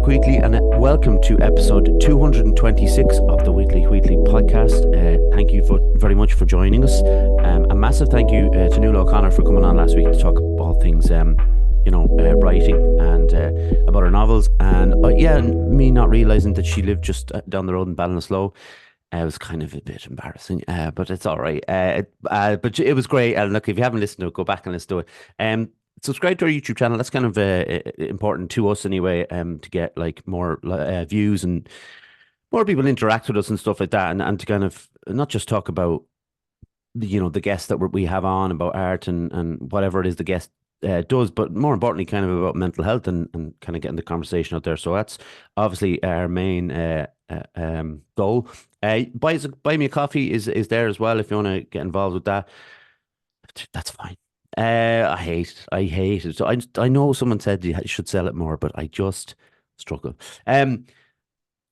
Patrick Wheatley, and welcome to episode 226 of the Wheatley podcast. Thank you very much for joining us. A massive thank you to Nuala O'Connor for coming on last week to talk about things, writing and about her novels. And me not realizing that she lived just down the road in Ballinasloe. It was kind of a bit embarrassing, but it's all right. But it was great. And look, if you haven't listened to it, go back and listen to it. Subscribe to our YouTube channel. That's kind of important to us anyway, to get like more views and more people interact with us and stuff like that, and to kind of not just talk about the guests that we have on about art and whatever it is the guest does, but more importantly, kind of about mental health and kind of getting the conversation out there. So that's obviously our main goal. Buy me a coffee is there as well if you want to get involved with that. That's fine. I hate it. So I know someone said you should sell it more, but I just struggle.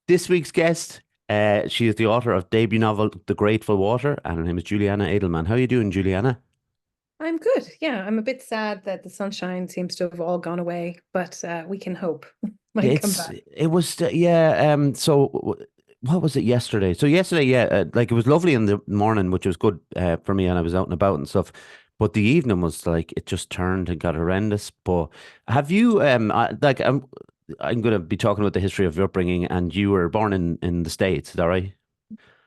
This week's guest, she is the author of debut novel The Grateful Water, and her name is Juliana Adelman. How are you doing, Juliana? I'm good. Yeah, I'm a bit sad that the sunshine seems to have all gone away, but we can hope might come back. It was yeah. So what was it yesterday? So yesterday, yeah, like it was lovely in the morning, which was good for me, and I was out and about and stuff. But the evening was like it just turned and got horrendous. But have you I'm going to be talking about the history of your upbringing, and you were born in the States, is that right?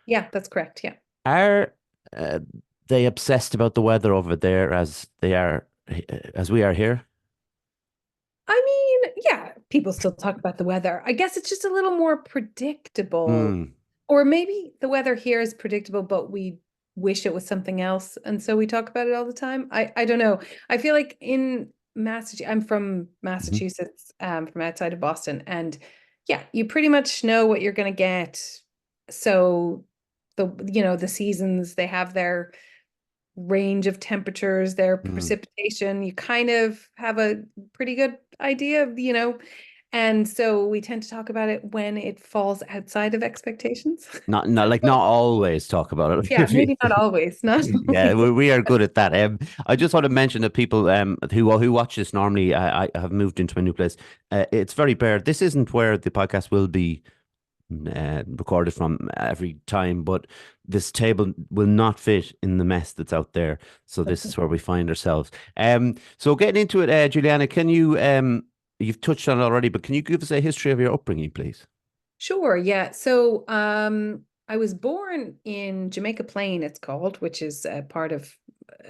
Yeah, that's correct. Yeah. Are uh, they obsessed about the weather over there as they are as we are here? I mean, yeah, people still talk about the weather. I guess it's just a little more predictable. Hmm. Or maybe the weather here is predictable, but we wish it was something else. And so we talk about it all the time. I don't know. I feel like in Massachusetts, I'm from Mhm. Massachusetts, from outside of Boston. And yeah, you pretty much know what you're going to get. So the seasons, they have their range of temperatures, their Mm. precipitation, you kind of have a pretty good idea of. And so we tend to talk about it when it falls outside of expectations. Not always talk about Yeah, it. maybe not always, not Yeah, always. we are good at that. I just want to mention that people who watch this normally, I have moved into a new place. It's very bare. This isn't where the podcast will be recorded from every time, but this table will not fit in the mess that's out there. So this is where we find ourselves. So getting into it, Juliana, can you you've touched on it already, but can you give us a history of your upbringing, please? Sure, yeah. So I was born in Jamaica Plain, it's called, which is a part of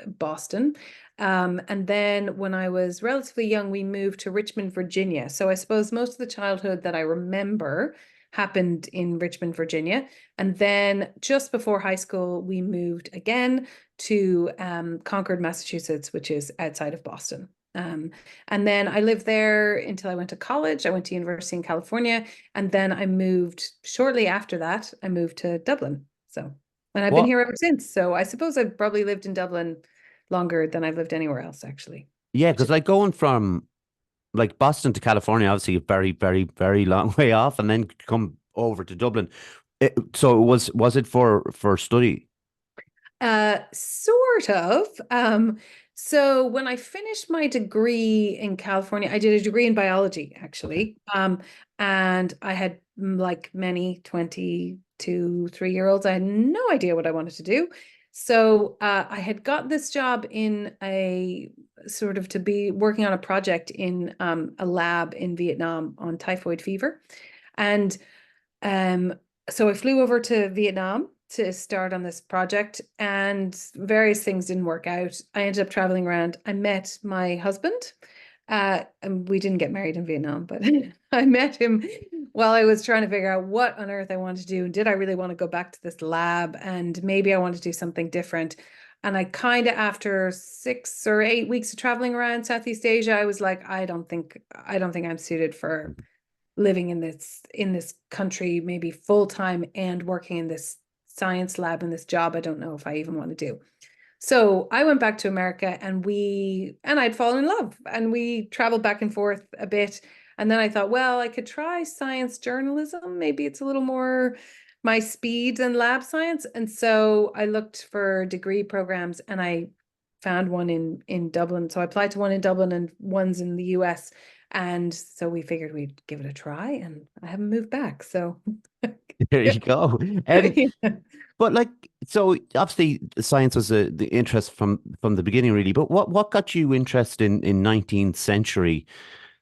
Boston. And then when I was relatively young, we moved to Richmond, Virginia. So I suppose most of the childhood that I remember happened in Richmond, Virginia. And then just before high school, we moved again to Concord, Massachusetts, which is outside of Boston. Um, and then I lived there until I went to college. I went to university in California, and then I moved shortly after that. I moved to Dublin. And I've been What? here ever since. So I suppose I've probably lived in Dublin longer than I've lived anywhere else, actually. Yeah, Which because is like going from like Boston to California, obviously a very, very, very long way off, and then come over to Dublin. So was it for study? Sort of. So when I finished my degree in California, I did a degree in biology, Okay. actually. And I had like many 22, 3-year-olds, I had no idea what I wanted to do. So I had got this job in a sort of to be working on a project in a lab in Vietnam on typhoid fever. And um, so I flew over to Vietnam to start on this project, and various things didn't work out. I ended up traveling around. I met my husband. And we didn't get married in Vietnam, but I met him while I was trying to figure out what on earth I wanted to do. And did I really want to go back to this lab? And maybe I want to do something different. And I kind of, after 6 or 8 weeks of traveling around Southeast Asia, I was like, I don't think I'm suited for living in this country, maybe full time, and working in this science lab in this job I don't know if I even want to do. So I went back to America, and I'd fallen in love, and we traveled back and forth a bit. And then I thought, well, I could try science journalism. Maybe it's a little more my speed than lab science. And so I looked for degree programs, and I found one in Dublin. So I applied to one in Dublin and ones in the US. And so we figured we'd give it a try, and I haven't moved back. So There yeah. you go. Yeah. But like, so obviously science was the interest from the beginning, really. But what got you interested in 19th century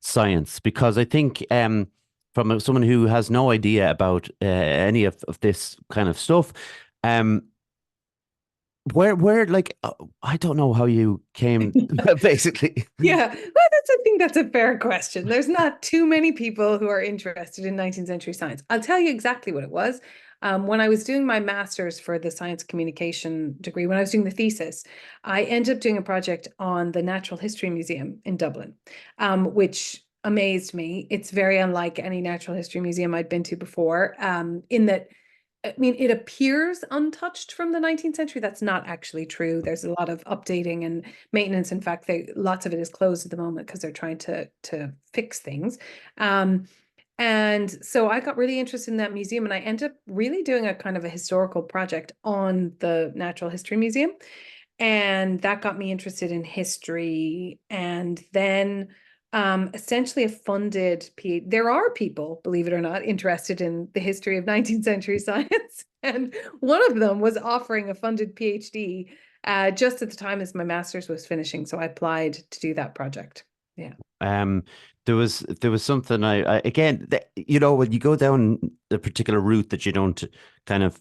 science? Because I think someone who has no idea about any of this kind of stuff, um, where like I don't know how you came basically. Yeah, well, I think that's a fair question. There's not too many people who are interested in 19th century science. I'll tell you exactly what it was. When I was doing my master's for the science communication degree, when I was doing the thesis, I ended up doing a project on the Natural History Museum in Dublin, which amazed me. It's very unlike any natural history museum I'd been to before, in that I mean, it appears untouched from the 19th century. That's not actually true. There's a lot of updating and maintenance. In fact, lots of it is closed at the moment because they're trying to fix things. Um, and so I got really interested in that museum, and I ended up really doing a kind of a historical project on the Natural History Museum. And that got me interested in history. And then essentially a funded PhD. There are people, believe it or not, interested in the history of 19th century science. And one of them was offering a funded PhD just at the time as my master's was finishing. So I applied to do that project. Yeah. Um, there was something again you know when you go down a particular route that you don't kind of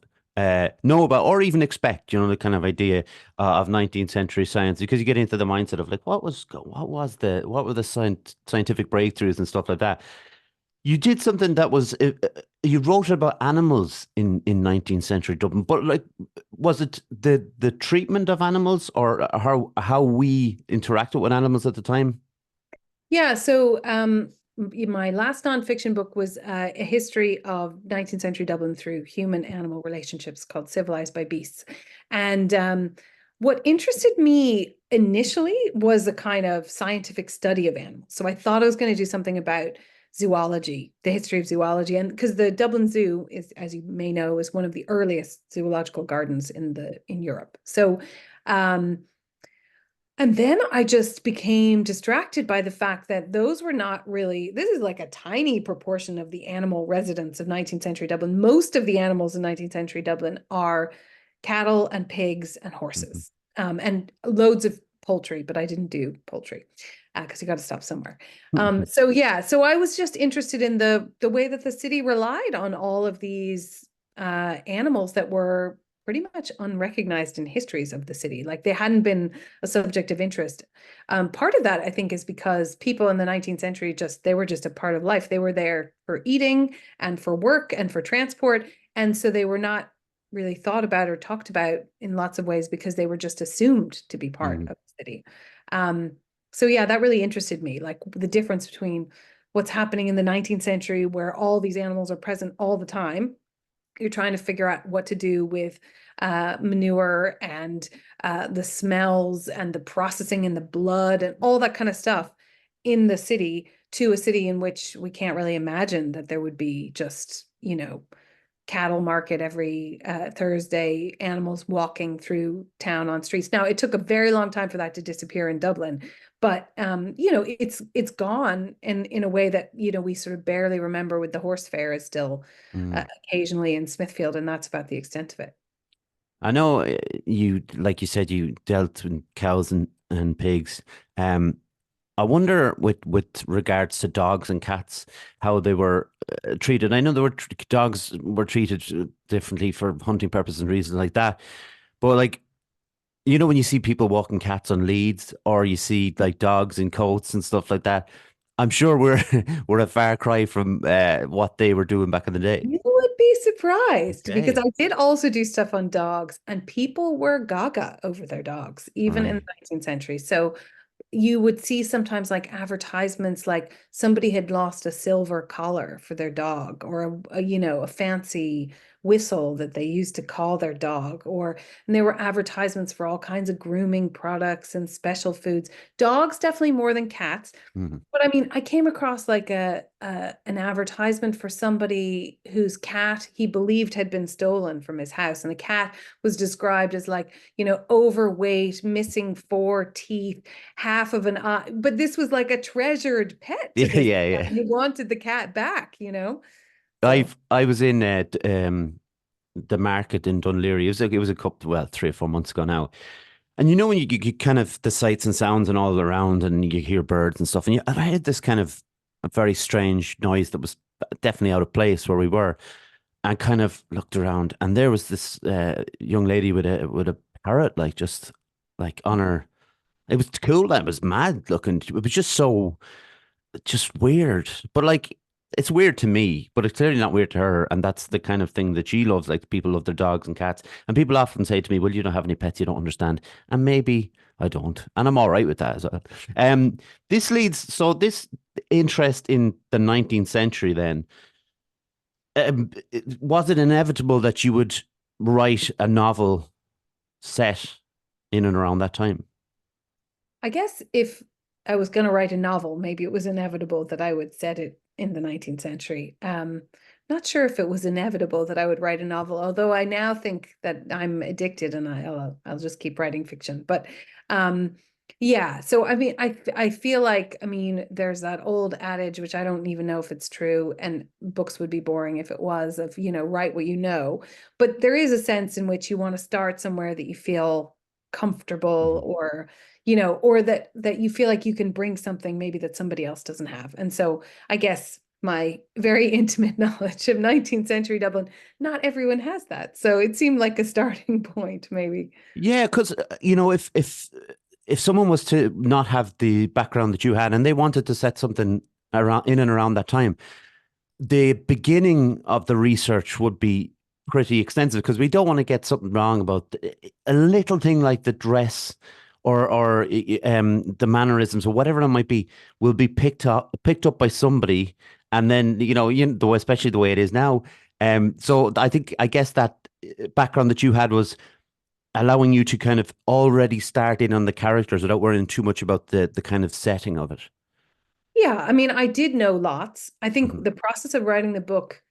know about or even expect, you know, the kind of idea of 19th century science, because you get into the mindset of like what were the scientific breakthroughs and stuff like that. You did something that was you wrote about animals in 19th century Dublin, but like was it the treatment of animals or how we interacted with animals at the time? Yeah, so my last nonfiction book was a history of 19th century Dublin through human animal relationships called Civilized by Beasts. And what interested me initially was a kind of scientific study of animals. So I thought I was going to do something about zoology, the history of zoology. And because the Dublin Zoo is, as you may know, is one of the earliest zoological gardens in Europe. So and then I just became distracted by the fact that those were not really, this is like a tiny proportion of the animal residents of 19th century Dublin. Most of the animals in 19th century Dublin are cattle and pigs and Mhm. horses, and loads of poultry, but I didn't do poultry because you got to stop somewhere. So yeah, so I was just interested in the way that the city relied on all of these animals that were pretty much unrecognized in histories of the city. Like they hadn't been a subject of interest. Part of that, I think, is because people in the 19th century they were just a part of life. They were there for eating and for work and for transport. And so they were not really thought about or talked about in lots of ways because they were just assumed to be part Mhm. of the city. Um, so yeah, that really interested me, like the difference between what's happening in the 19th century where all these animals are present all the time. You're trying to figure out what to do with manure and the smells and the processing in the blood and all that kind of stuff in the city, to a city in which we can't really imagine that there would be just, cattle market every Thursday, animals walking through town on streets. Now, it took a very long time for that to disappear in Dublin, but it's gone in a way that we sort of barely remember, with the horse fair is still Mm. occasionally in Smithfield, and that's about the extent of it. I know you, like you said, you dealt with cows and pigs. Um, I wonder with regards to dogs and cats, how they were treated. I know dogs were treated differently for hunting purposes and reasons like that. But like, you know, when you see people walking cats on leads, or you see like dogs in coats and stuff like that, I'm sure we're we're a far cry from what they were doing back in the day. You would be surprised, because Okay. I did also do stuff on dogs, and people were gaga over their dogs, even in the Right. 19th century. So you would see sometimes like advertisements, like somebody had lost a silver collar for their dog, or a fancy whistle that they used to call their dog, and there were advertisements for all kinds of grooming products and special foods. Dogs definitely more than cats. Mhm. But I mean, I came across like an advertisement for somebody whose cat he believed had been stolen from his house, and the cat was described as like, overweight, missing four teeth, half of an eye. But this was like a treasured pet to Yeah, this yeah, guy. yeah. He wanted the cat back. So I was in the market in Dunleary. It was a couple, well, 3 or 4 months ago now. And when you kind of the sights and sounds and all around, and you hear birds and stuff, and I heard this kind of a very strange noise that was definitely out of place where we were, and kind of looked around, and there was this young lady with a parrot, like just like on her. It was cool. It was mad looking. It was just so just weird. But like it's weird to me, but it's clearly not weird to her. And that's the kind of thing that she loves. Like people love their dogs and cats. And people often say to me, well, you don't have any pets, you don't understand. And maybe I don't. And I'm all right with that as well. Um, this interest in the 19th century then, was it inevitable that you would write a novel set in and around that time? I guess if I was going to write a novel, maybe it was inevitable that I would set it in the 19th century. Not sure if it was inevitable that I would write a novel, although I now think that I'm addicted and I'll just keep writing fiction. But yeah, so I mean, I feel like, I mean, there's that old adage, which I don't even know if it's true, and books would be boring if it was, of, write what you know. But there is a sense in which you want to start somewhere that you feel comfortable, Mhm. or that you feel like you can bring something maybe that somebody else doesn't have. And so I guess my very intimate knowledge of 19th century Dublin, not everyone has that. So it seemed like a starting point, maybe. Yeah, because if someone was to not have the background that you had and they wanted to set something around in and around that time, the beginning of the research would be pretty extensive because we don't want to get something wrong about a little thing like the dress or the mannerisms or whatever it might be will be picked up by somebody, and then especially the way it is now. So I guess that background that you had was allowing you to kind of already start in on the characters without worrying too much about the kind of setting of it. Yeah, I mean, I did know lots. I think Mhm. the process of writing the book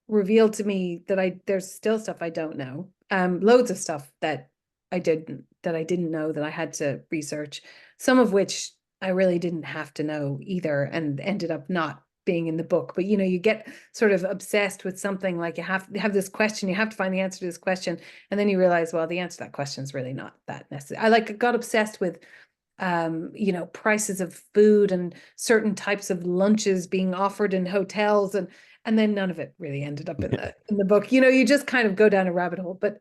revealed to me that there's still stuff I don't know. Loads of stuff that I didn't know that I had to research, some of which I really didn't have to know either and ended up not being in the book. But you get sort of obsessed with something, like you have this question, you have to find the answer to this question, and then you realize, well, the answer to that question is really not that necessary. I like got obsessed with prices of food and certain types of lunches being offered in hotels, and then none of it really ended up in the book. You just kind of go down a rabbit hole. But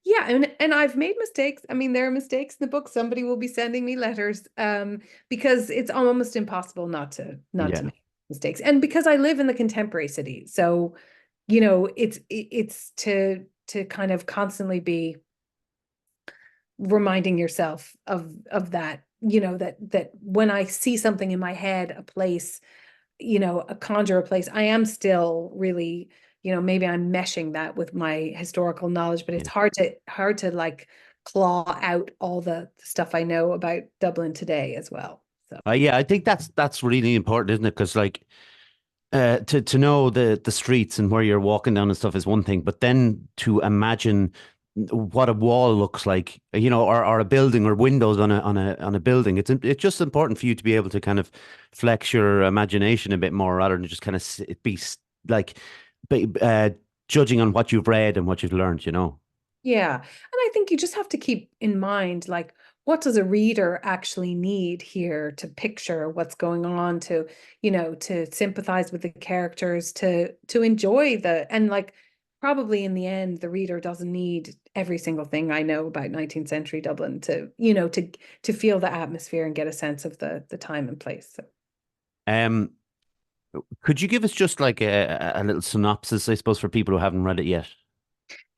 yeah, and I've made mistakes. I mean, there are mistakes in the book. Somebody will be sending me letters because it's almost impossible not to Yeah. make mistakes. And because I live in the contemporary city, so it's to kind of constantly be reminding yourself of that, that when I see something in my head, a place, a conjure a place, I am still really, maybe I'm meshing that with my historical knowledge, but it's Yeah. hard to like claw out all the stuff I know about Dublin today as well. So Yeah, I think that's really important, isn't it? Because like to know the streets and where you're walking down and stuff is one thing, but then to imagine what a wall looks like, or a building or windows on a building, it's just important for you to be able to kind of flex your imagination a bit more rather than just kind of like be, judging on what you've read and what you've learned. yeah. And I think you just have to keep in mind, like, what does a reader actually need here to picture what's going on, to sympathize with the characters, to enjoy and like, probably in the end, the reader doesn't need every single thing I know about 19th century Dublin to feel the atmosphere and get a sense of the time and place. So. Um, could you give us just like a little synopsis, I suppose, for people who haven't read it yet?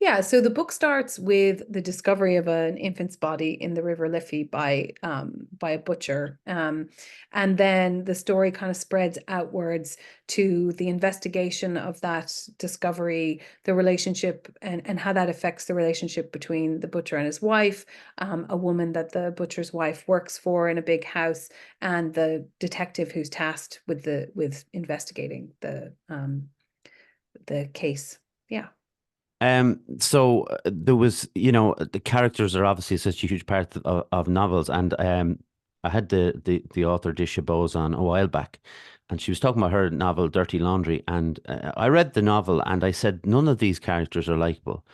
Yeah, so the book starts with the discovery of an infant's body in the River Liffey by a butcher, and then the story kind of spreads outwards to the investigation of that discovery, the relationship, and how that affects the relationship between the butcher and his wife, a woman that the butcher's wife works for in a big house, and the detective who's tasked with with investigating the case. Yeah. So there was, the characters are obviously such a huge part of novels, and I had the author Dish Chabot on a while back, and she was talking about her novel Dirty Laundry, and I read the novel, and I said none of these characters are likable,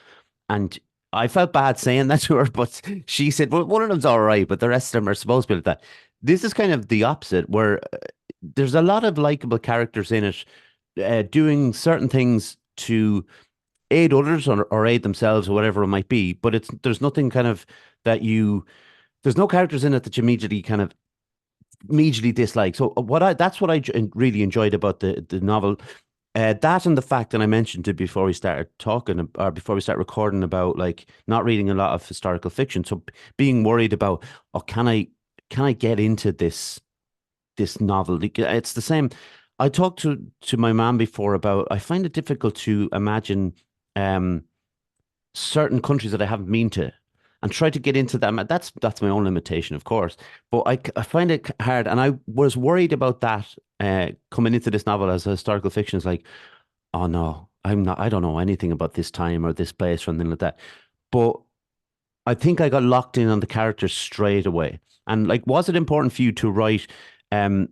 and I felt bad saying that to her, but she said, well, one of them's all right, but the rest of them are supposed to be like that. This is kind of the opposite, where there's a lot of likable characters in it, doing certain things to aid others or aid themselves or whatever it might be. But there's nothing kind of that there's no characters in it that you immediately dislike. So that's what I really enjoyed about the novel. That and the fact that I mentioned it before we started talking, or before we start recording, about like not reading a lot of historical fiction. So being worried about, oh, can I get into this novel? It's the same. I talked to my mom before about, I find it difficult to imagine um certain countries that I haven't been to and try to get into them. That's my own limitation, of course. But I find it hard, and I was worried about that coming into this novel as a historical fiction. It's like, oh no, I don't know anything about this time or this place or anything like that. But I think I got locked in on the characters straight away. And like, was it important for you to write um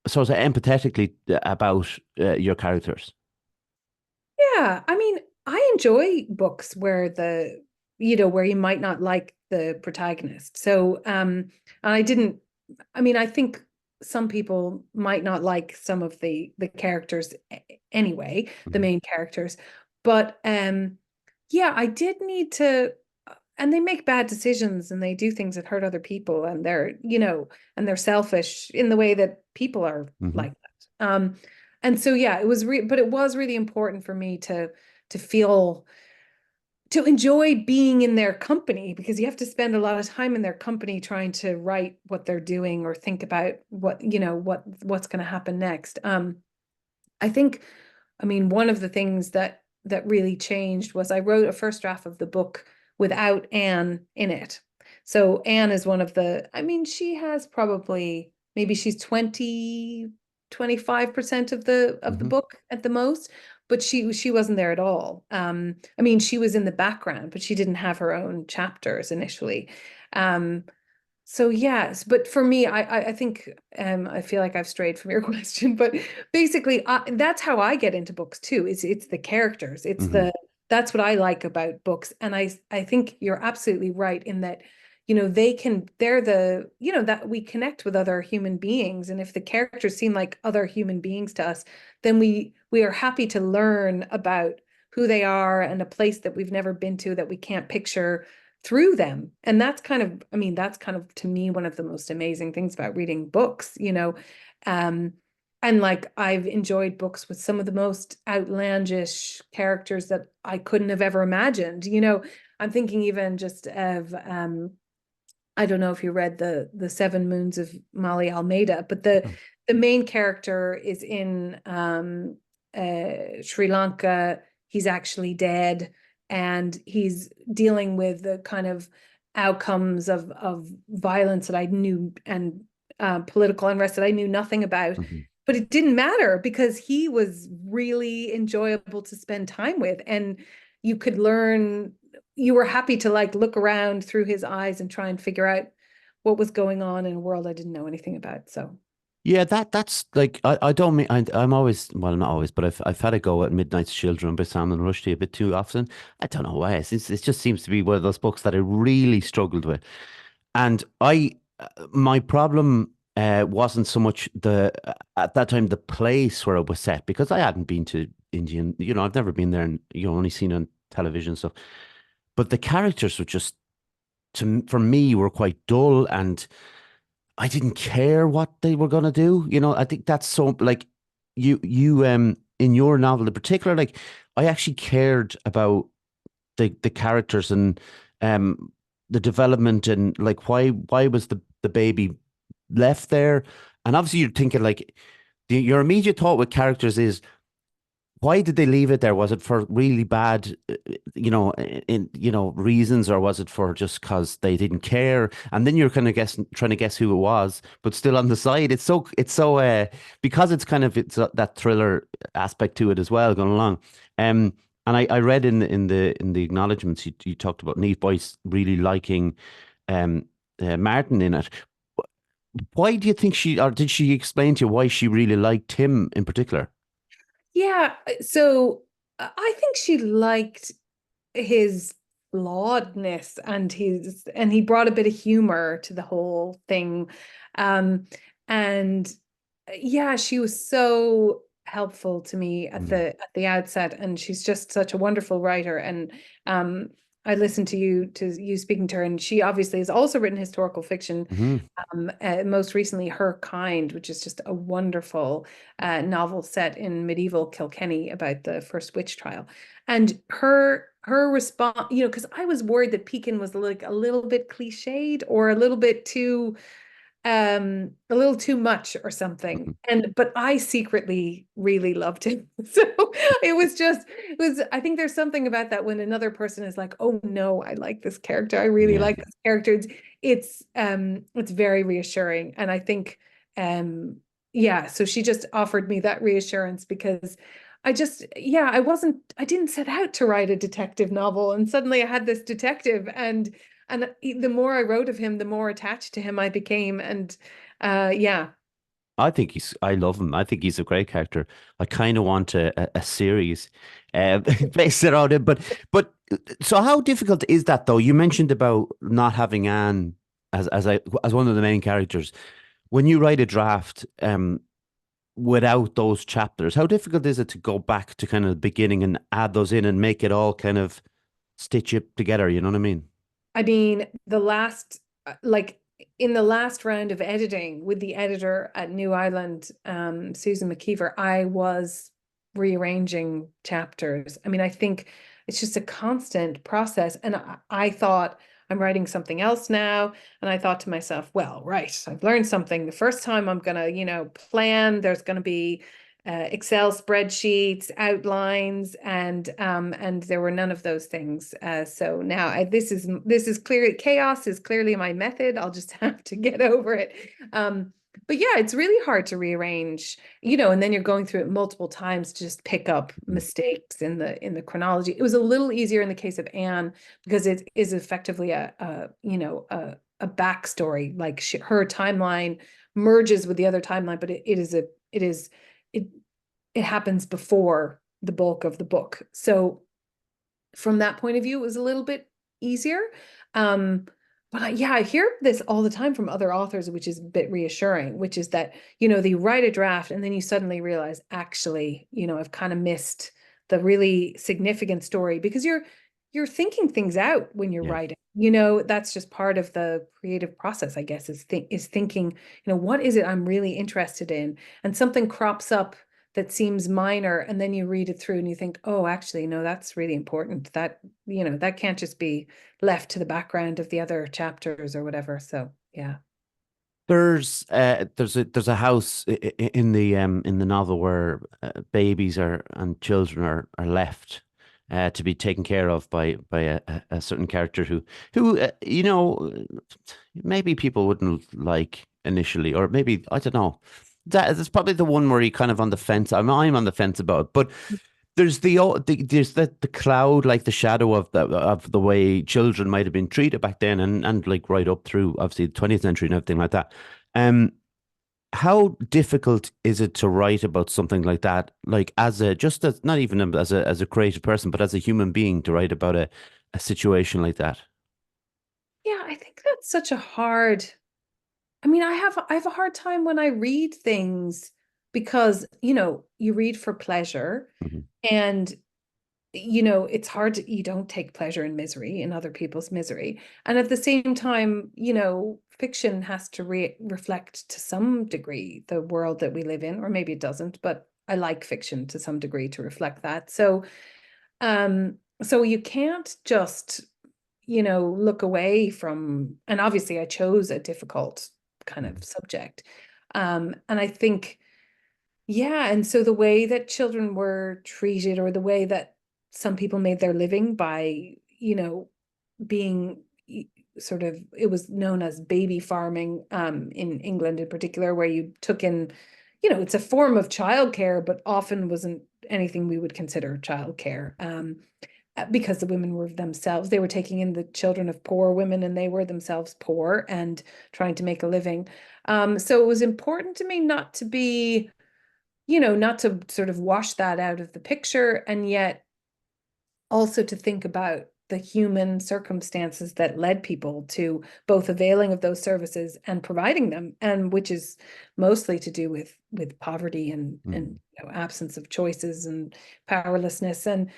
sort of empathetically about your characters? Yeah, I mean, I enjoy books where where you might not like the protagonist. So, and I didn't, I mean, I think some people might not like some of the characters anyway, the Mhm. main characters. But yeah, I did need to, and they make bad decisions and they do things that hurt other people, and and they're selfish in the way that people are Mhm. like that. And so yeah, but it was really important for me to feel to enjoy being in their company, because you have to spend a lot of time in their company trying to write what they're doing or think about what's going to happen next. I think, I mean, one of the things that really changed was I wrote a first draft of the book without Anne in it. So Anne is one of I mean, she has probably, maybe she's 25% of the Mhm. book at the most, but she wasn't there at all. I mean, she was in the background, but she didn't have her own chapters initially. Um, so yes, but for me, I think I feel like I've strayed from your question, but basically, that's how I get into books too. It's the characters. Mhm. That's what I like about books, and I think you're absolutely right in that, they're that we connect with other human beings, and if the characters seem like other human beings to us, then we are happy to learn about who they are and a place that we've never been to that we can't picture through them. And I mean, that's kind of to me one of the most amazing things about reading books. Um, and like I've enjoyed books with some of the most outlandish characters that I couldn't have ever imagined. I'm thinking even just of I don't know if you read the Seven Moons of Mali Almeida, but the main character is in Sri Lanka. He's actually dead, and he's dealing with the kind of outcomes of violence that I knew, and political unrest that I knew nothing about. Mhm. But it didn't matter because he was really enjoyable to spend time with, and you could learn. You were happy to like look around through his eyes and try and figure out what was going on in a world I didn't know anything about. So Yeah, that's like, I don't mean, I'm always, well, not always, but I've had a go at Midnight's Children by Salman Rushdie a bit too often. I don't know why. It just seems to be one of those books that I really struggled with. And my problem wasn't so much at that time the place where it was set, because I hadn't been to Indian, I've never been there, and only seen on television stuff. But the characters were just, for me, were quite dull, and I didn't care what they were gonna do. I think that's so, like, you in your novel in particular, like, I actually cared about the characters and um the development, and like why was the baby left there? And obviously you're thinking like your immediate thought with characters is, why did they leave it there? Was it for really bad, reasons, or was it for just because they didn't care? And then you're kind of trying to guess who it was, but still on the side, it's so because it's kind of that thriller aspect to it as well going along. Um, and I read in the acknowledgements you talked about Neve Boyce really liking um Martin in it. Why do you think or did she explain to you why she really liked him in particular? Yeah, so I think she liked his flawedness and he brought a bit of humor to the whole thing. Um and yeah, she was so helpful to me at Mm. the outset, and she's just such a wonderful writer. And um I listened to you speaking to her, and she obviously has also written historical fiction. Mhm. Most recently, Her Kind, which is just a wonderful novel set in medieval Kilkenny about the first witch trial. And her response, because I was worried that Pekin was like a little bit cliched or a little too much or something. Mhm. But I secretly really loved him. So it was I think there's something about that when another person is like, oh no, I like this character, I really Yeah. like this character. It's very reassuring. And I think yeah, so she just offered me that reassurance, because I didn't set out to write a detective novel, and suddenly I had this detective, and the more I wrote of him, the more attached to him I became. And yeah. I love him. I think he's a great character. I kind of want a series based around him. But so how difficult is that though? You mentioned about not having Anne as one of the main characters. When you write a draft, without those chapters, how difficult is it to go back to kind of the beginning and add those in and make it all kind of stitch it together? You know what I mean? I mean, like in the last round of editing with the editor at New Island, Susan McKeever, I was rearranging chapters. I mean, I think it's just a constant process. And I thought I'm writing something else now. And I thought to myself, well, right, I've learned something. The first time I'm gonna, plan, there's gonna be Excel spreadsheets, outlines, and there were none of those things. So now this is clearly chaos is clearly my method. I'll just have to get over it. But yeah, it's really hard to rearrange, and then you're going through it multiple times to just pick up Mhm. mistakes in the chronology. It was a little easier in the case of Anne, because it is effectively a backstory. Like her timeline merges with the other timeline, but it it happens before the bulk of the book. So from that point of view, it was a little bit easier. Um, but yeah, I hear this all the time from other authors, which is a bit reassuring, which is that, they write a draft and then you suddenly realize, actually, I've kind of missed the really significant story, because you're thinking things out when you're Yeah. writing. That's just part of the creative process, I guess, is thinking, what is it I'm really interested in? And something crops up that seems minor, and then you read it through and you think, oh, actually no, that's really important. That can't just be left to the background of the other chapters or whatever. So yeah. There's a house in the novel where babies and children are left to be taken care of by a certain character who maybe people wouldn't like initially, or maybe I don't know. That's probably the one where he kind of on the fence. I'm on the fence about it, but there's the cloud, like the shadow of the way children might have been treated back then, and like right up through obviously the 20th century and everything like that. Um, how difficult is it to write about something like that? Like just as not even as a creative person, but as a human being to write about a situation like that. Yeah, I think that's such a hard. I mean, I have a hard time when I read things, because, you read for pleasure, Mhm. and it's hard you don't take pleasure in misery, in other people's misery. And at the same time, fiction has to reflect to some degree the world that we live in, or maybe it doesn't, but I like fiction to some degree to reflect that. So So you can't just, look away from, and obviously I chose a difficult kind of subject. And I think, yeah, and so the way that children were treated, or the way that some people made their living by, being sort of, it was known as baby farming, in England in particular, where you took in, it's a form of childcare, but often wasn't anything we would consider childcare. Because the women were themselves, they were taking in the children of poor women, and they were themselves poor and trying to make a living. So it was important to me not to be, not to sort of wash that out of the picture, and yet also to think about the human circumstances that led people to both availing of those services and providing them, and which is mostly to do with poverty and absence of choices and powerlessness. And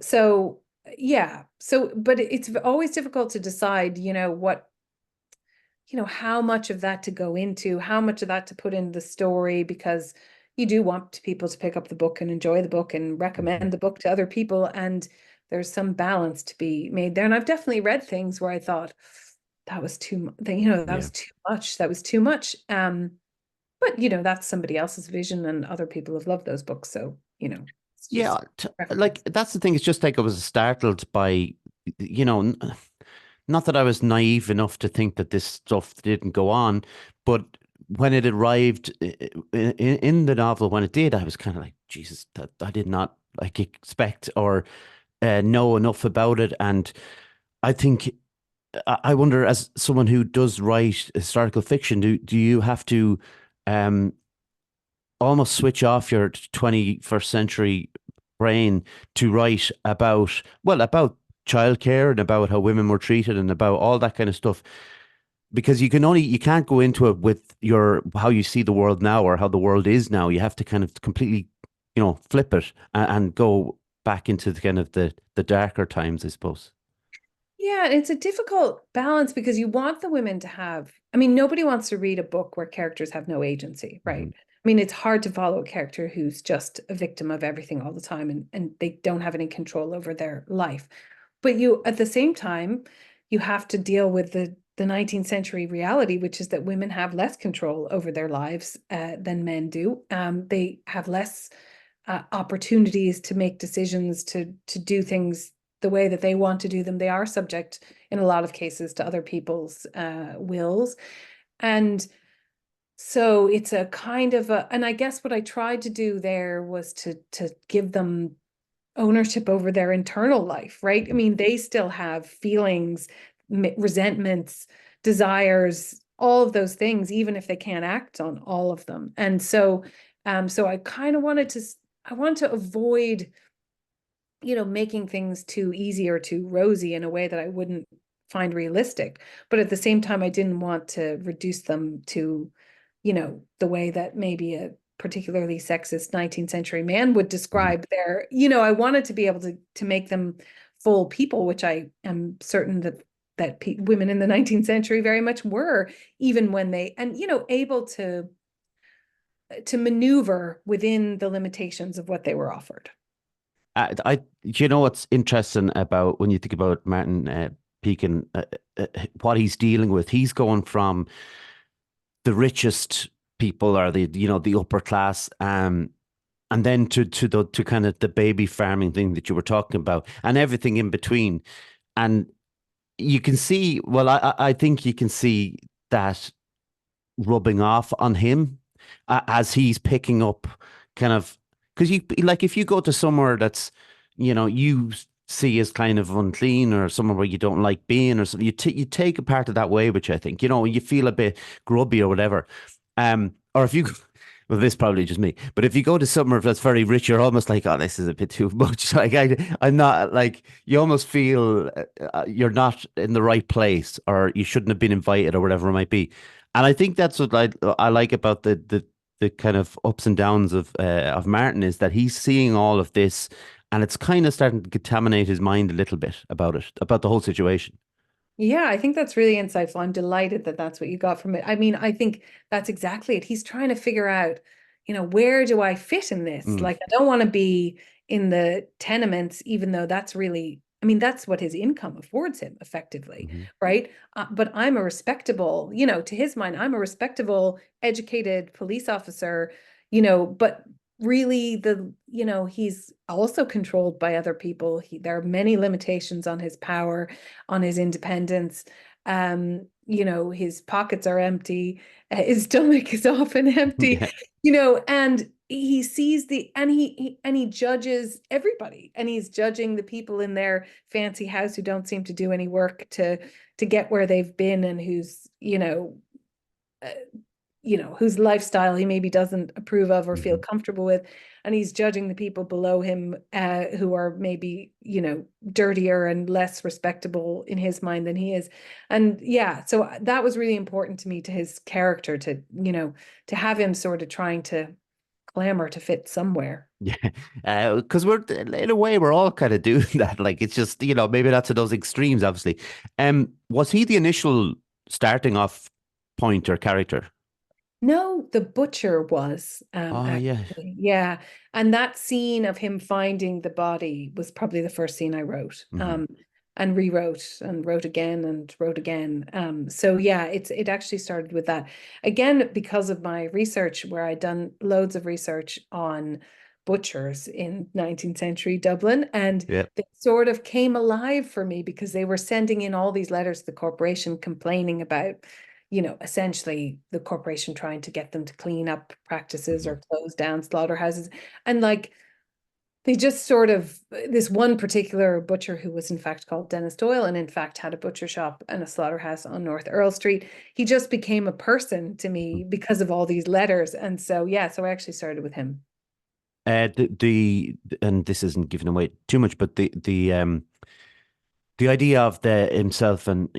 so yeah, so but it's always difficult to decide, what, how much of that to go into, how much of that to put in the story, because you do want people to pick up the book and enjoy the book and recommend the book to other people. And there's some balance to be made there. And I've definitely read things where I thought that was too, that was too much. That was too much. But that's somebody else's vision, and other people have loved those books. So, it's Yeah, just like preference. that's the thing. It's just like I was startled by, you know, not that I was naive enough to think that this stuff didn't go on, but when it arrived in the novel, when it did, I was kind of like, Jesus, that I did not like expect or know enough about it. And I think I wonder, as someone who does write historical fiction, do you have to um almost switch off your 21st century brain to write about, well, about childcare and about how women were treated and about all that kind of stuff? Because you can't go into it with your how you see the world now or how the world is now. You have to kind of completely, flip it and go back into the kind of the darker times, I suppose. Yeah, it's a difficult balance, because you want the women to have, I mean, nobody wants to read a book where characters have no agency, right? Hmm. I mean, it's hard to follow a character who's just a victim of everything all the time, and they don't have any control over their life. But you, at the same time, you have to deal with the 19th century reality, which is that women have less control over their lives than men do. They have less opportunities to make decisions, to do things the way that they want to do them. They are subject in a lot of cases to other people's wills. And so it's a kind of a, and I guess what I tried to do there was to give them ownership over their internal life, right? I mean, they still have feelings, resentments, desires, all of those things, even if they can't act on all of them. And so, so I kind of I want to avoid, making things too easy or too rosy in a way that I wouldn't find realistic. But at the same time, I didn't want to reduce them to, the way that maybe a particularly sexist 19th century man would Hmm. describe their, I wanted to be able to make them full people, which I am certain that women in the 19th century very much were, even when they, and, able to maneuver within the limitations of what they were offered. You know what's interesting about when you think about Martin Pekin, what he's dealing with? He's going from the richest people or the upper class, and then to kind of the baby farming thing that you were talking about, and everything in between. And you can see, well, I think you can see that rubbing off on him as he's picking up kind of, because you like if you go to somewhere that's you see as kind of unclean, or somewhere where you don't like being, or something, you take a part of that way, which I think you feel a bit grubby or whatever. Or if you well, this is probably just me, but if you go to somewhere that's very rich, you're almost like, oh, this is a bit too much. Like I'm not, like, you almost feel you're not in the right place, or you shouldn't have been invited, or whatever it might be. And I think that's what I like about the kind of ups and downs of Martin, is that he's seeing all of this, and it's kind of starting to contaminate his mind a little bit about it, about the whole situation. Yeah, I think that's really insightful. I'm delighted that that's what you got from it. I mean, I think that's exactly it. He's trying to figure out, where do I fit in this? Mm. Like, I don't want to be in the tenements, even though that's really, I mean, that's what his income affords him effectively, Mm-hmm. right? But I'm a respectable, to his mind, I'm a respectable, educated police officer, but really he's also controlled by other people. There are many limitations on his power, on his independence. His pockets are empty, his stomach is often empty, Yeah. and he sees and he judges everybody, and he's judging the people in their fancy house who don't seem to do any work to get where they've been, and uh, whose lifestyle he maybe doesn't approve of or feel Mm-hmm. comfortable with. And he's judging the people below him, who are maybe, dirtier and less respectable in his mind than he is. And yeah, so that was really important to me, to his character, to have him sort of trying to clamor to fit somewhere. Yeah, because we're in a way we're all kind of doing that. Like it's just maybe not to those extremes, obviously. Was he the initial starting off point or character? No, the butcher was, Oh yeah. actually. Yeah. And that scene of him finding the body was probably the first scene I wrote, Hmm. and rewrote and wrote again and wrote again. So yeah, it actually started with that. Again, because of my research, where I'd done loads of research on butchers in 19th century Dublin, and Yeah. they sort of came alive for me because they were sending in all these letters to the corporation complaining about, essentially the corporation trying to get them to clean up practices Hmm. or close down slaughterhouses. And like, they just sort of, this one particular butcher, who was in fact called Dennis Doyle, and in fact had a butcher shop and a slaughterhouse on North Earl Street, he just became a person to me because of all these letters. And so, yeah, so I actually started with him. The and this isn't giving away too much, but the idea of the himself and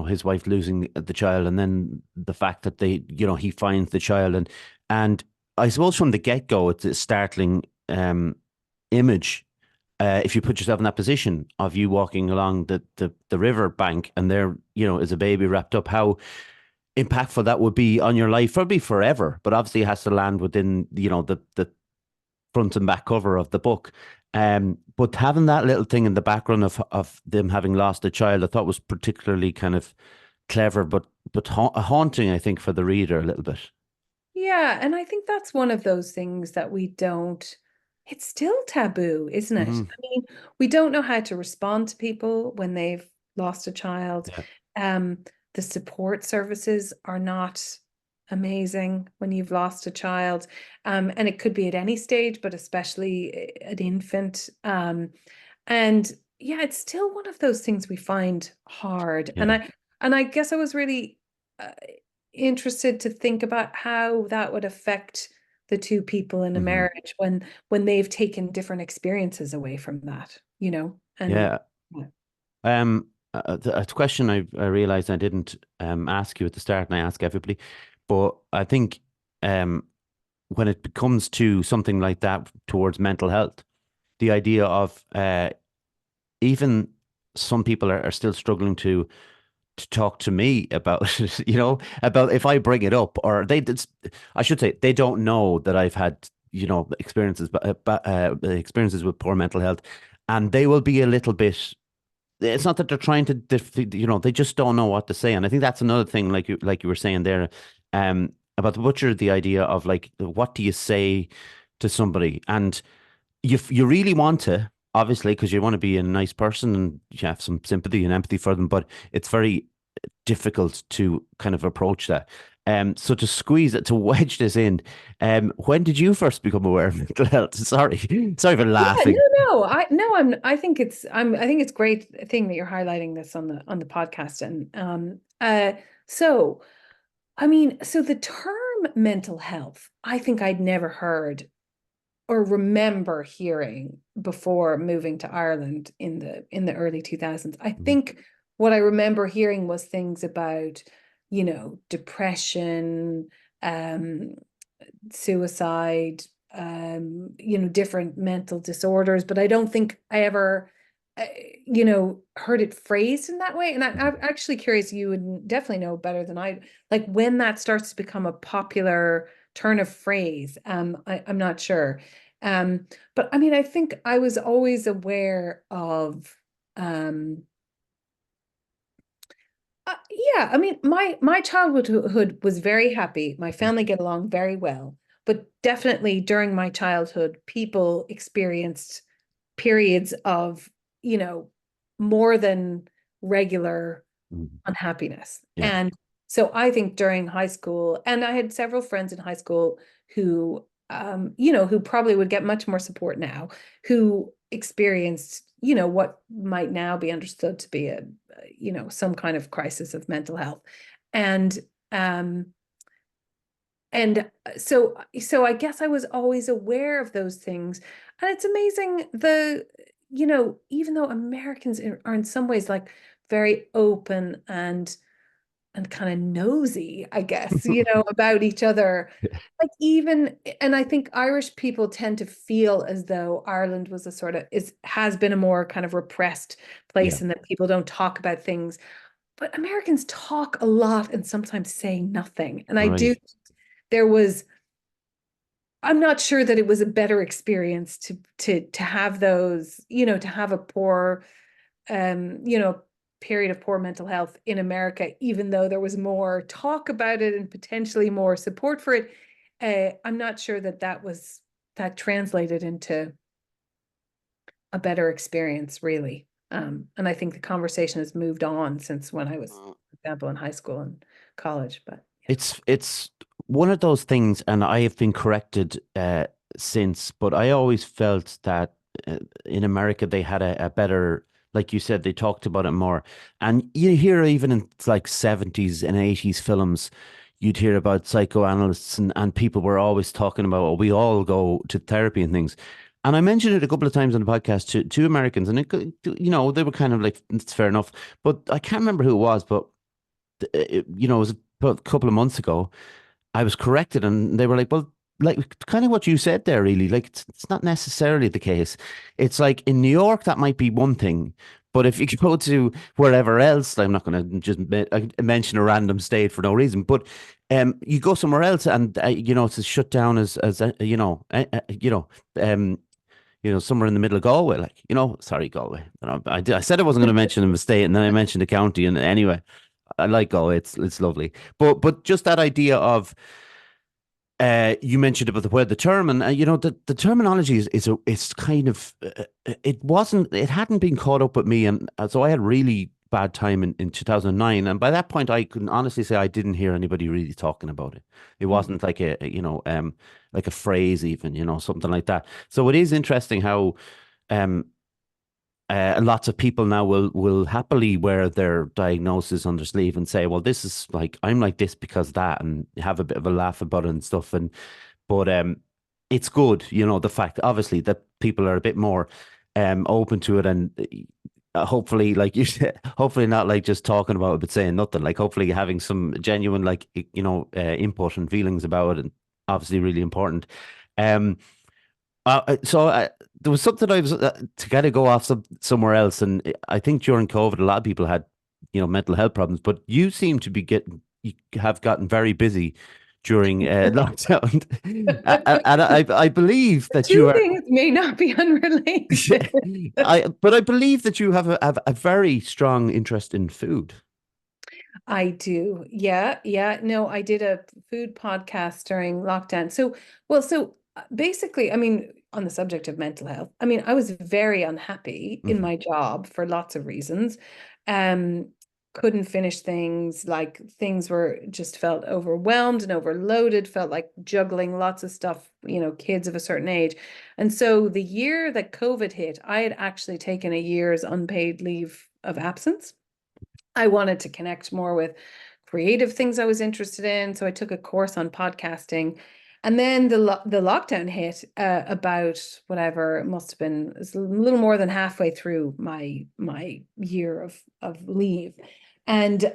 his wife losing the child, and then the fact that he finds the child, and I suppose from the get go it's a startling image. If you put yourself in that position of you walking along the river bank, and there is a baby wrapped up, how impactful that would be on your life, probably forever. But obviously, it has to land within the front and back cover of the book. But having that little thing in the background of them having lost a child, I thought was particularly kind of clever, but haunting, I think, for the reader a little bit. Yeah, and I think that's one of those things that it's still taboo, isn't it? Hmm. I mean, we don't know how to respond to people when they've lost a child. Yeah. Um, the support services are not amazing when you've lost a child. And it could be at any stage, but especially an infant. And yeah, it's still one of those things we find hard. And Yeah. I guess I was really interested to think about how that would affect the two people in a Hmm. marriage when they've taken different experiences away from that, and Yeah. yeah. A question I realized I didn't ask you at the start, and I ask everybody, but I think um, when it comes to something like that towards mental health, the idea of even some people are still struggling to talk to me about about if I bring it up, or I should say they don't know that I've had experiences, experiences with poor mental health, and they will be a little bit. It's not that they're trying to, they just don't know what to say, and I think that's another thing, like you were saying there, about the butcher, the idea of like, what do you say to somebody, and you really want to, obviously, because you want to be a nice person and you have some sympathy and empathy for them, but it's very difficult to kind of approach that. So to squeeze it, to wedge this in, when did you first become aware of mental health? Sorry, sorry for Yeah, no, laughing. no, I think it's great thing that you're highlighting this on the podcast. And so I mean, so the term mental health, I think I'd never heard or remember hearing before moving to Ireland in the early 2000s. I Mhm. think what I remember hearing was things about, depression, um, suicide, different mental disorders, but I don't think I ever, uh, heard it phrased in that way. And I'm actually curious, you would definitely know better than I, like when that starts to become a popular turn of phrase. I'm not sure. But I mean, I think I was always aware of, yeah, I mean, my childhood was very happy. My family get along very well, but definitely during my childhood, people experienced periods of, you know, more than regular Mhm. unhappiness. Yeah. And so I think during high school, and I had several friends in high school who, who probably would get much more support now, who experienced, what might now be understood to be some kind of crisis of mental health. And, um, and so I guess I was always aware of those things. And it's amazing even though Americans are in some ways like very open and kind of nosy, I guess, about each other. Like and I think Irish people tend to feel as though Ireland was has been a more kind of repressed Yeah. place and that people don't talk about things. But Americans talk a lot and sometimes say nothing. And I do, Right. there was, I'm not sure that it was a better experience to have those, to have a poor period of poor mental health in America, even though there was more talk about it and potentially more support for it. I'm not sure that translated into a better experience, really. And I think the conversation has moved on since when I was, for example, in high school and college. But It's one of those things, and I have been corrected since, but I always felt that in America they had a better, like you said, they talked about it more. And you hear even in like 70s and 80s films, you'd hear about psychoanalysts and people were always talking about, oh, we all go to therapy and things. And I mentioned it a couple of times on the podcast to Americans, and they were kind of like, it's fair enough. But I can't remember who it was, but it was a couple of months ago. I was corrected, and they were like, "Well, like kind of what you said there, really. Like it's not necessarily the case. It's like in New York that might be one thing, but if you go to wherever else, I'm not going to just mention a random state for no reason, but you go somewhere else, and it's shut down as um." Somewhere in the middle of Galway, like, sorry, Galway. I said I wasn't going to mention a state, and then I mentioned a county. And anyway, I like Galway; it's lovely. But just that idea of you mentioned about the word, the term, and the terminology it's kind of it hadn't been caught up with me, and so I had really bad time in 2009, and by that point I can honestly say I didn't hear anybody really talking about it. It wasn't like like a phrase, even, something like that. So it is interesting how um lots of people now will happily wear their diagnosis on their sleeve and say, well, this is like, I'm like this because that, and have a bit of a laugh about it and stuff. But it's good, the fact obviously that people are a bit more open to it, and hopefully, like you said, hopefully not like just talking about it but saying nothing, like hopefully having some genuine, like, input and feelings about it, and obviously really important. Um so there was something I was to kind of go off somewhere else, and I think during COVID, a lot of people had, mental health problems, but you seem to you have gotten very busy during lockdown, and I believe that you two are, things may not be unrelated. but I believe that you have a very strong interest in food. I do. Yeah. Yeah. No, I did a food podcast during lockdown. Basically, I mean, on the subject of mental health, I mean, I was very unhappy in Mhm. my job for lots of reasons. Um, couldn't finish things, like things were just felt overwhelmed and overloaded, felt like juggling lots of stuff, kids of a certain age. And so the year that COVID hit, I had actually taken a year's unpaid leave of absence. I wanted to connect more with creative things I was interested in. So I took a course on podcasting. And then the lockdown hit about whatever, it must have been, a little more than halfway through my year of leave. And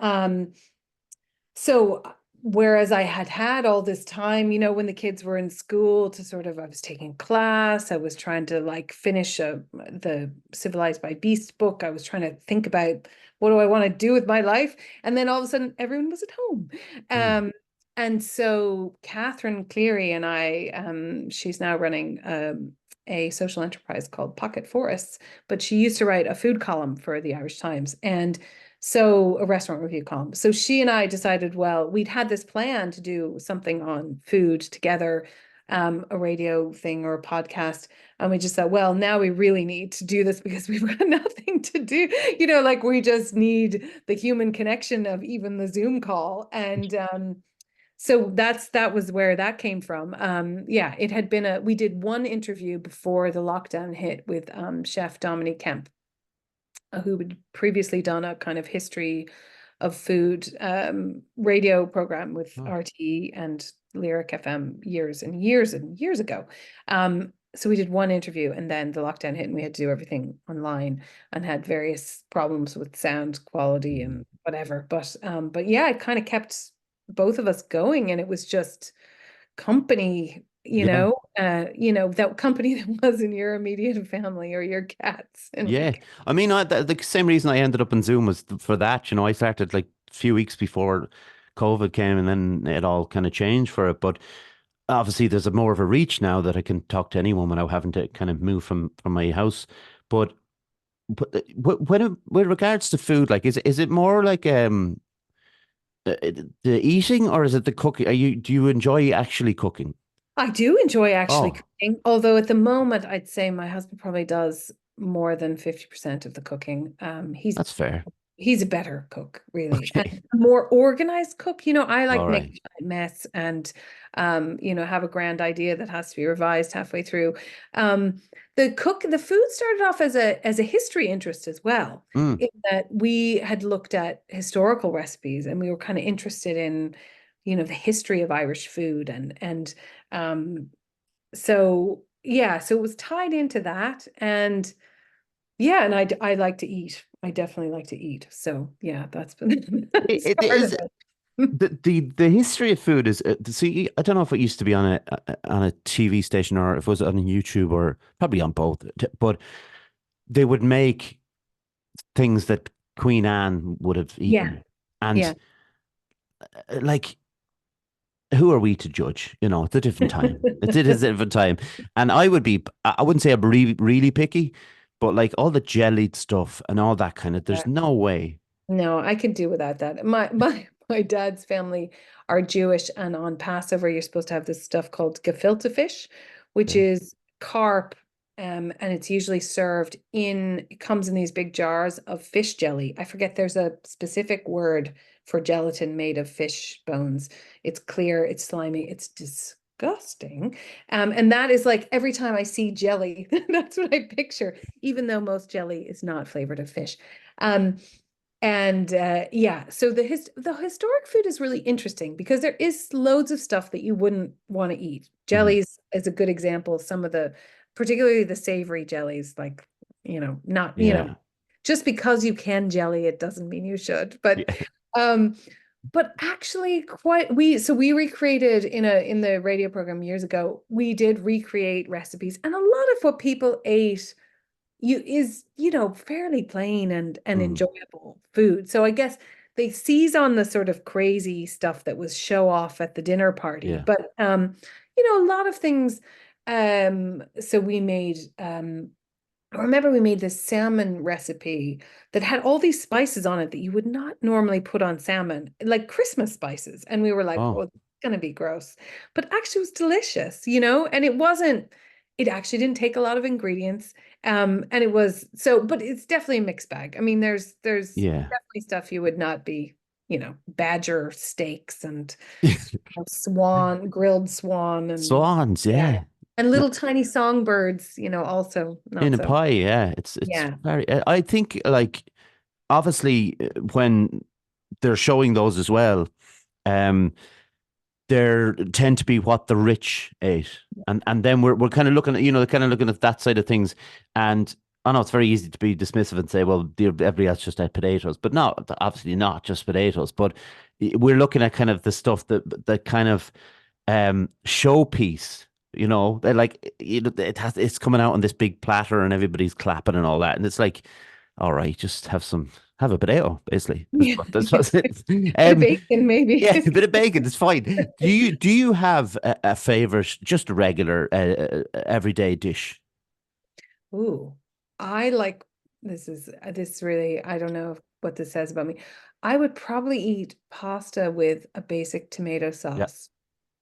so whereas I had all this time, when the kids were in school, I was taking class, I was trying to like finish the Civilized by Beast book. I was trying to think about what do I want to do with my life. And then all of a sudden everyone was at home. Mm. And so Catherine Cleary and I, she's now running a social enterprise called Pocket Forests, but she used to write a food column for the Irish Times. And so a restaurant review column. So she and I decided, well, we'd had this plan to do something on food together, a radio thing or a podcast. And we just thought, well, now we really need to do this because we've got nothing to do. Like we just need the human connection of even the Zoom call. And so that was where that came from. Yeah, it had been we did one interview before the lockdown hit with chef Dominique Kemp, who had previously done a kind of history of food radio program with RTE and Lyric FM years and years and years ago. So we did one interview, and then the lockdown hit and we had to do everything online and had various problems with sound quality and whatever. But yeah, it kind of kept both of us going, and it was just company, that company that was in your immediate family or your cats. And Yeah. I mean, the same reason I ended up in Zoom was for that. I started like a few weeks before COVID came, and then it all kind of changed for it. But obviously, there's more of a reach now that I can talk to anyone without having to kind of move from my house. But with regards to food, like, is it more like the eating, or is it the cooking? Do you enjoy actually cooking? I do enjoy actually Oh, cooking, although at the moment I'd say my husband probably does more than 50% of the cooking. that's fair. He's a better cook, really, and Okay. a more organized cook. I like All make a right. giant mess and have a grand idea that has to be revised halfway through. The food started off as a history interest as well, Mm, in that we had looked at historical recipes and we were kind of interested in, the history of Irish food and so yeah, so it was tied into that. And yeah, and I like to eat. I definitely like to eat. So yeah, that's been that's it part of is. it. The history of food is see, I don't know if it used to be on a TV station or if it was on YouTube or probably on both, but they would make things that Queen Anne would have Yeah, eaten, and yeah. like, who are we to judge? It's a different time. It is a different time, and I wouldn't say I'm really picky, but like all the jellied stuff and all that kind of, there's Yeah. no way. No, I can do without that. My dad's family are Jewish, and on Passover you're supposed to have this stuff called gefilte fish, which Okay. is carp, and it's usually served it comes in these big jars of fish jelly. I forget there's a specific word for gelatin made of fish bones. It's clear, it's slimy, it's disgusting. And that is like every time I see jelly, that's what I picture, even though most jelly is not flavored of fish. Um, and yeah, so the historic food is really interesting because there is loads of stuff that you wouldn't want to eat. Mhm. Jellies is a good example. Some of particularly the savory jellies, like, not, Yeah. just because you can jelly, it doesn't mean you should. Um, but actually we recreated in the radio program years ago, we did recreate recipes, and a lot of what people ate is fairly plain and Mm, enjoyable food. So I guess they seize on the sort of crazy stuff that was show off at the dinner party, yeah. but a lot of things. So we made I remember we made this salmon recipe that had all these spices on it that you would not normally put on salmon, like Christmas spices. And we were like, oh, Oh, it's gonna be gross. But actually it was delicious, and it actually didn't take a lot of ingredients. And it was but it's definitely a mixed bag. I mean, there's yeah. definitely stuff you would not be, badger steaks and grilled swan and Swans, yeah. yeah. And No, little tiny songbirds, also in not a so. pie, yeah. It's Yeah. very. I think, like, obviously, when they're showing those as well, um, there tend to be what the rich ate, and then we're kind of looking at, kind of looking at that side of things, and I know it's very easy to be dismissive and say, well, everybody else just ate potatoes, but no, obviously not just potatoes, but we're looking at kind of the stuff that kind of showpiece. They're like, it's coming out on this big platter and everybody's clapping and all that, and it's like, all right, just have some. have a potato, basically. Yeah. That's what it is. Bit of bacon, maybe. Yeah, a bit of bacon, it's fine. Do you have a favorite, just a regular, everyday dish? Ooh, I like this really, I don't know what this says about me. I would probably eat pasta with a basic tomato Yeah, sauce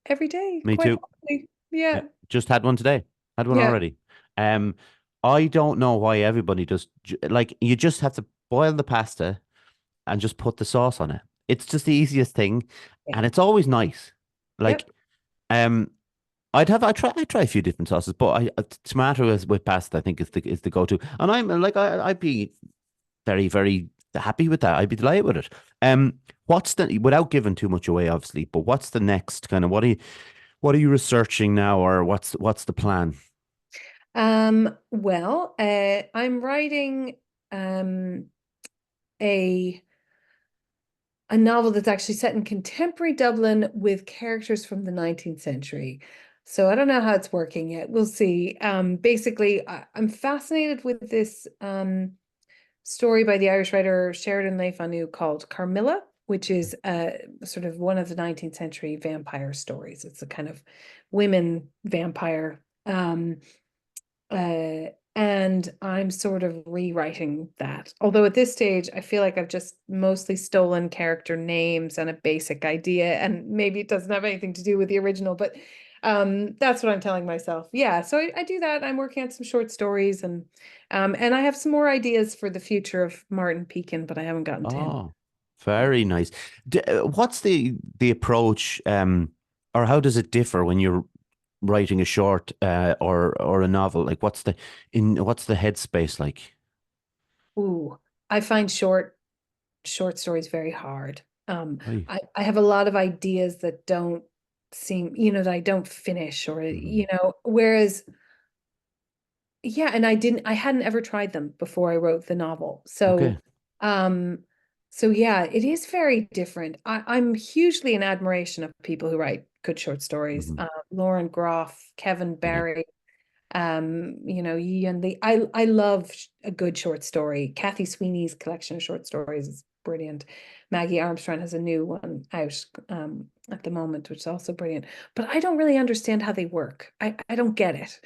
every day, me quite too. honestly. Yeah, Yeah. just had one today. Had one Yeah. already. Um, I don't know why everybody does like you just have to boil the pasta and just put the sauce on it. It's just the easiest thing, Yeah. and it's always nice. Like, Yep. um, I try a few different sauces, but tomato is with pasta. I think is the go to, and I'm like I'd be very very happy with that. I'd be delighted with it. What's the without giving too much away, obviously, but what's the next kind of what are you researching now, or what's the plan? Well, I'm writing um a a novel that's actually set in contemporary Dublin with characters from the 19th century. So I don't know how it's working yet. We'll see. Basically, I'm fascinated with this story by the Irish writer Sheridan Le Fanu called Carmilla, which is sort of one of the 19th century vampire stories. It's a kind of women vampire. Uh, and I'm sort of rewriting that. Although at this stage, I feel like I've just mostly stolen character names and a basic idea, and maybe it doesn't have anything to do with the original, but that's what I'm telling myself. Yeah, so I do that. I'm working on some short stories, and I have some more ideas for the future of Martin Pekin, but I haven't gotten to him. Oh, Yeah. very nice. What's the approach, or how does it differ when you're writing a short, or a novel? Like, what's the headspace like? Ooh, I find short stories very hard. Right. I have a lot of ideas that don't seem, that I don't finish or, Mhm. whereas, yeah, and I hadn't ever tried them before I wrote the novel. Okay. Um, so yeah, it is very different. I'm hugely in admiration of people who write good short stories. Hmm. Lauren Groff, Kevin Yeah. Barry, Ian Lee. I love a good short story. Kathy Sweeney's collection of short stories is brilliant. Maggie Armstrong has a new one out at the moment, which is also brilliant. But I don't really understand how they work. I don't get it.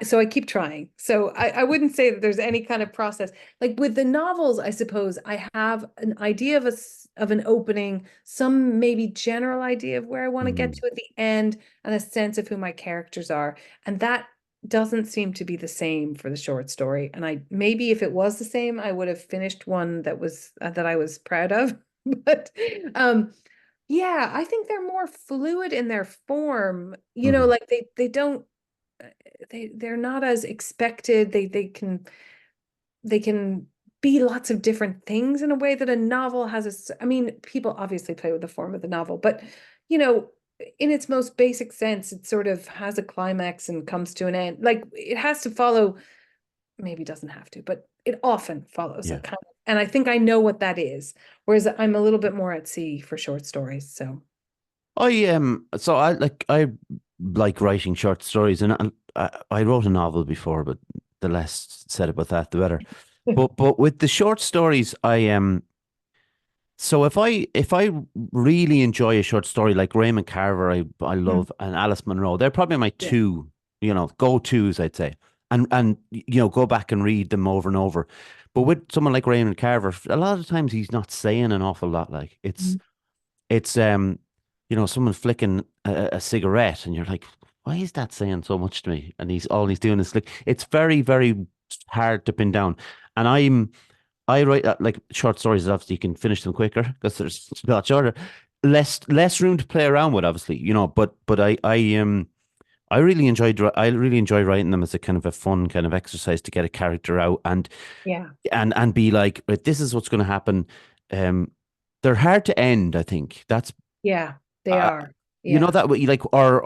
So I keep trying. So I wouldn't say that there's any kind of process. Like with the novels, I suppose I have an idea of an opening, some maybe general idea of where I want to get Hmm. to at the end, and a sense of who my characters are. And that doesn't seem to be the same for the short story. And I maybe if it was the same, I would have finished one that I was proud of. But yeah, I think they're more fluid in their form. Hmm. Like they don't they're not as expected. They can be lots of different things in a way that a novel has I mean, people obviously play with the form of the novel, but you know, in its most basic sense, it sort of has a climax and comes to an end. Like it has to follow, maybe doesn't have to, but it often follows a Yeah. kind of, and I think I know what that is. Whereas I'm a little bit more at sea for short stories. So So I like writing short stories, and I wrote a novel before, but the less said about that, the better. But with the short stories, so if I really enjoy a short story like Raymond Carver, I mm, love, and Alice Munro, they're probably my yeah. two, go tos, I'd say, and go back and read them over and over. But with someone like Raymond Carver, a lot of times he's not saying an awful lot. Like Mm. it's someone flicking a cigarette, and you're like, why is that saying so much to me? And he's doing is like, it's very very hard to pin down, and I write like short stories. Obviously, you can finish them quicker because there's a lot shorter, less room to play around with. Obviously, but I really enjoy writing them as a kind of a fun kind of exercise to get a character out Yeah. and be like, "Right, this is what's going to happen." Um, they're hard to end. I think that's Yeah, they uh, are. Yeah. that way, like, or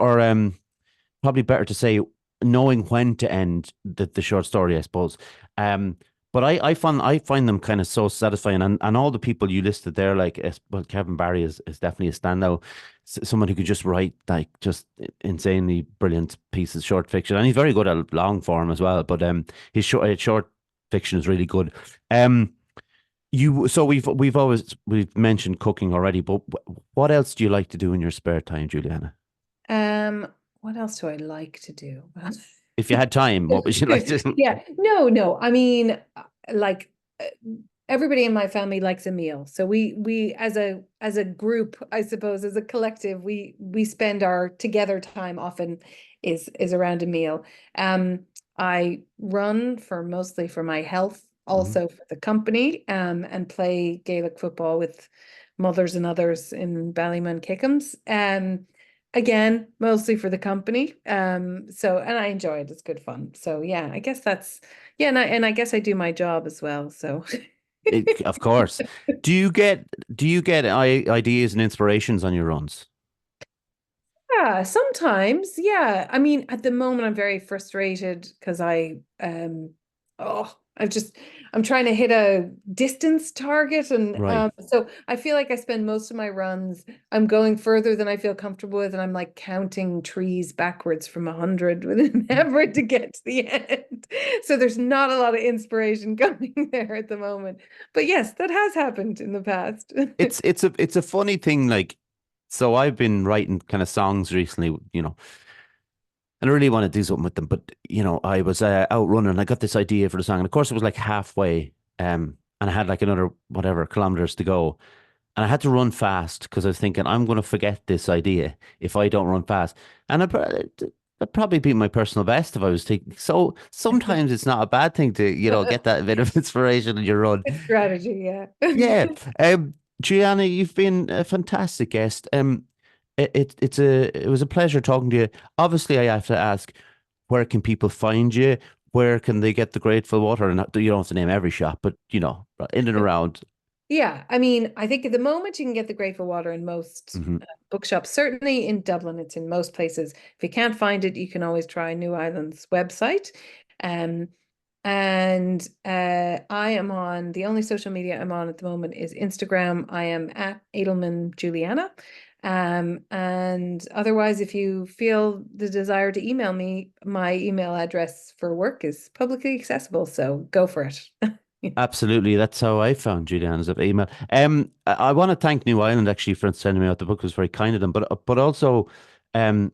probably better to say knowing when to end the short story, I suppose. Um, but I find them kind of so satisfying, and all the people you listed there, like, well, Kevin Barry is definitely a standout. Someone who could just write like just insanely brilliant pieces, short fiction, and he's very good at long form as well. But his short fiction is really good. Um, So we've mentioned cooking already, but what else do you like to do in your spare time, Juliana? Um, what else do I like to do? If you had time, what would you like to? Yeah, no. I mean, like uh, everybody in my family likes a meal. So we as a group, I suppose, as a collective, we spend our together time often is around a meal. I run for mostly for my health, Mhm. also for the company, and play Gaelic football with mothers and others in Ballymun Kickham's. Again, mostly for the company. So and I enjoy it. It's good fun. So yeah, I guess that's yeah, and I guess I do my job as well. So Of course. Do you get ideas and inspirations on your runs? yeah, sometimes, yeah. I mean, at the moment I'm very frustrated because oh, I'm trying to hit a distance target and Right. so I feel like I spend most of my runs I'm going further than I feel comfortable with and I'm like counting trees backwards from 100 with an effort to get to the end. So there's not a lot of inspiration going there at the moment. But yes, that has happened in the past. It's a funny thing, like, so I've been writing kind of songs recently, and I really want to do something with them, but I was out running and I got this idea for the song, and of course it was like halfway, and I had like another whatever kilometers to go, and I had to run fast because I was thinking I'm going to forget this idea if I don't run fast, and I'd probably be my personal best if I was taking. So sometimes it's not a bad thing to get that bit of inspiration in your run. Good strategy, yeah. Yeah. Gianna, you've been a fantastic guest. It was a pleasure talking to you. Obviously, I have to ask, where can people find you? Where can they get the Grateful Water? And you don't have to name every shop, but in and around. Yeah, I mean, I think at the moment you can get the Grateful Water in most Hmm. bookshops. Certainly in Dublin, it's in most places. If you can't find it, you can always try New Island's website. Um, and I am on the only social media I'm on at the moment is Instagram. I am at Adelman Juliana. And otherwise, if you feel the desire to email me, my email address for work is publicly accessible. So go for it. Absolutely, that's how I found Juliana's email. I want to thank New Island actually for sending me out the book. It was very kind of them, but also, um,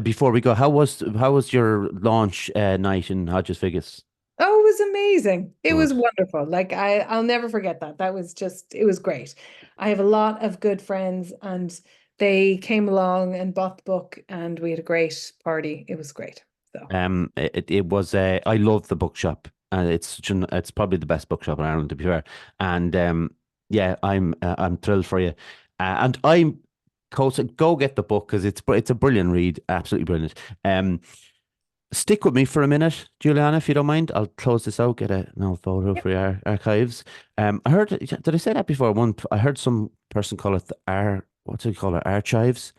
before we go, how was your launch night in Hodges Figgis? Oh, it was amazing. It Good. was wonderful. Like I'll never forget that. That was just, it was great. I have a lot of good friends and they came along and bought the book and we had a great party. It was great. So It was. I love the bookshop, and it's probably the best bookshop in Ireland, to be fair. And yeah, I'm thrilled for you. And I'm go get the book because it's a brilliant read, absolutely brilliant. Stick with me for a minute, Juliana, if you don't mind. I'll close this out, get a no photo yep. for your archives. I heard. Did I say that before? I heard some person call it the what do you call it? Archives.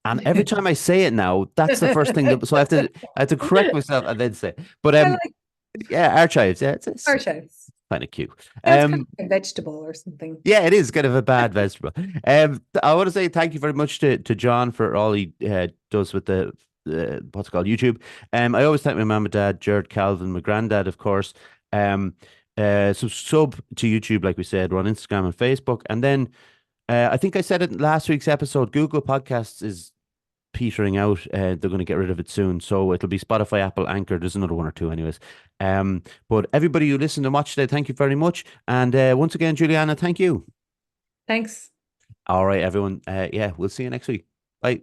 And every time I say it now, that's the first thing so I have to correct myself and then say. But I like yeah, archives. Yeah, it's archives. kind of cute. That's kind Um, of a vegetable or something. yeah, it is kind of a bad vegetable. I want to say thank you very much to John for all he does with the what's it called YouTube. I always thank my mum and dad, Jared, Calvin, my granddad, of course. Um, sub to YouTube, like we said, we're on Instagram and Facebook, and then I think I said it in last week's episode. Google Podcasts is petering out. They're going to get rid of it soon. So it'll be Spotify, Apple, Anchor. There's another one or two, anyways. But everybody who listened and watched today, thank you very much. And once again, Juliana, thank you. Thanks. All right, everyone. Yeah, we'll see you next week. Bye.